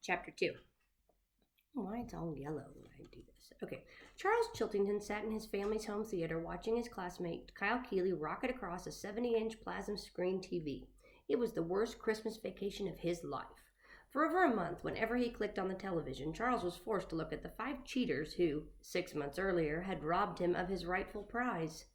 Chapter 2. Why it's all yellow when I do this. Okay. Charles Chiltington sat in his family's home theater watching his classmate Kyle Keeley rocket across a 70-inch plasma screen TV. It was the worst Christmas vacation of his life. For over a month, whenever he clicked on the television, Charles was forced to look at the 5 cheaters who, 6 months earlier, had robbed him of his rightful prize.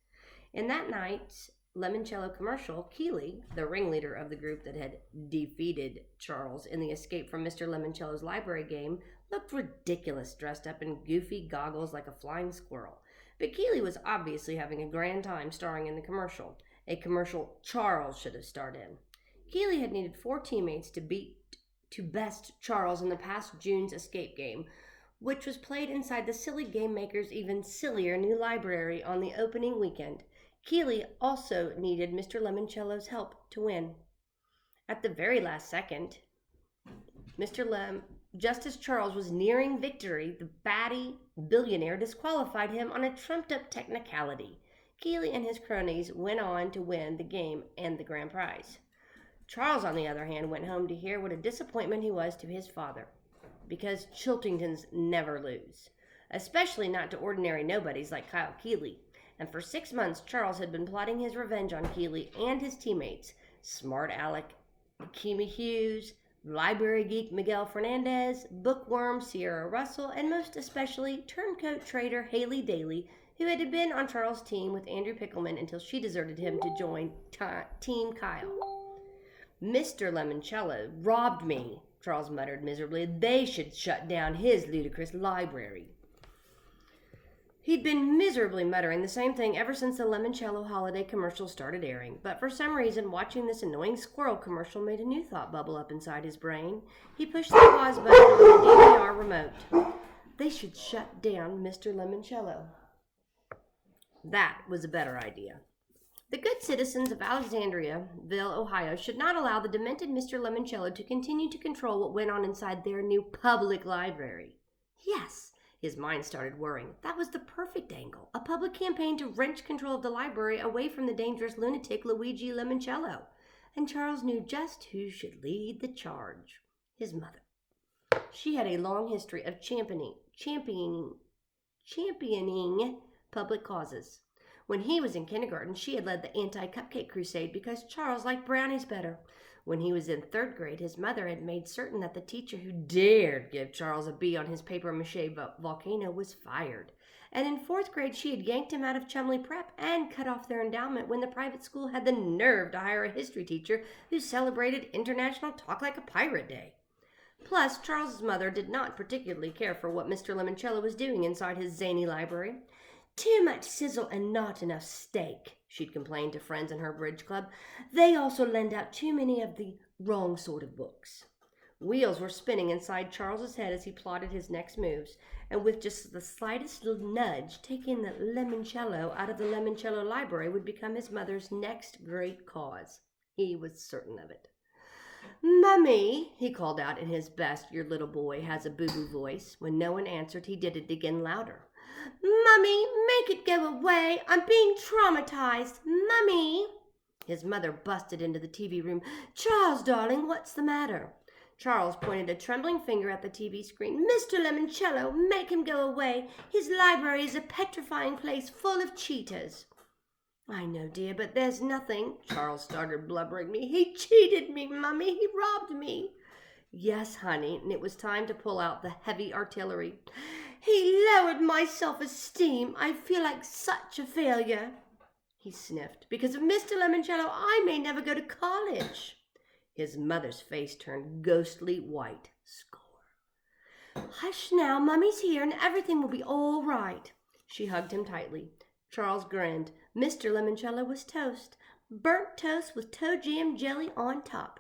In that night's Lemoncello commercial, Keeley, the ringleader of the group that had defeated Charles in the escape from Mr. Lemoncello's library game, looked ridiculous dressed up in goofy goggles like a flying squirrel. But Keeley was obviously having a grand time starring in the commercial, a commercial Charles should have starred in. Keeley had needed 4 teammates to best Charles in the past June's escape game, which was played inside the silly game maker's even sillier new library on the opening weekend. Keeley also needed Mr. Lemoncello's help to win. At the very last second, just as Charles was nearing victory, the batty billionaire disqualified him on a trumped-up technicality. Keeley and his cronies went on to win the game and the grand prize. Charles, on the other hand, went home to hear what a disappointment he was to his father, because Chiltingtons never lose, especially not to ordinary nobodies like Kyle Keeley. And for 6 months, Charles had been plotting his revenge on Keeley and his teammates, Smart Alec Akimi Hughes, library geek Miguel Fernandez, bookworm Sierra Russell, and most especially turncoat trader Haley Daly, who had been on Charles' team with Andrew Pickleman until she deserted him to join Team Kyle. Mr. Lemoncello robbed me, Charles muttered miserably. They should shut down his ludicrous library. He'd been miserably muttering the same thing ever since the Lemoncello holiday commercial started airing, but for some reason watching this annoying squirrel commercial made a new thought bubble up inside his brain. He pushed the pause button on the DVR remote. They should shut down Mr. Lemoncello. That was a better idea. The good citizens of Alexandriaville, Ohio, should not allow the demented Mr. Lemoncello to continue to control what went on inside their new public library. Yes. His mind started whirring. That was the perfect angle. A public campaign to wrench control of the library away from the dangerous lunatic Luigi Lemoncello. And Charles knew just who should lead the charge. His mother. She had a long history of championing public causes. When he was in kindergarten, she had led the anti-cupcake crusade because Charles liked brownies better. When he was in 3rd grade, his mother had made certain that the teacher who dared give Charles a B on his papier-mâché volcano was fired. And in 4th grade, she had yanked him out of Chumley Prep and cut off their endowment when the private school had the nerve to hire a history teacher who celebrated International Talk Like a Pirate Day. Plus, Charles's mother did not particularly care for what Mr. Lemoncello was doing inside his zany library. Too much sizzle and not enough steak, she'd complained to friends in her bridge club. They also lend out too many of the wrong sort of books. Wheels were spinning inside Charles's head as he plotted his next moves, and with just the slightest little nudge, taking the Lemoncello out of the Lemoncello library would become his mother's next great cause. He was certain of it. Mummy, he called out in his best your little boy has a boo-boo voice. When no one answered, he did it again louder. Mummy, make it go away. I'm being traumatized. Mummy. His mother busted into the TV room. Charles, darling, what's the matter? Charles pointed a trembling finger at the TV screen. Mr. Lemoncello, make him go away. His library is a petrifying place full of cheaters. I know, dear, but there's nothing. Charles started blubbering me. He cheated me, Mummy. He robbed me. Yes, honey, and it was time to pull out the heavy artillery. He lowered my self-esteem. I feel like such a failure. He sniffed. Because of Mr. Lemoncello, I may never go to college. His mother's face turned ghostly white. Score. Hush now, Mummy's here, and everything will be all right. She hugged him tightly. Charles grinned. Mr. Lemoncello was toast. Burnt toast with toe jam jelly on top.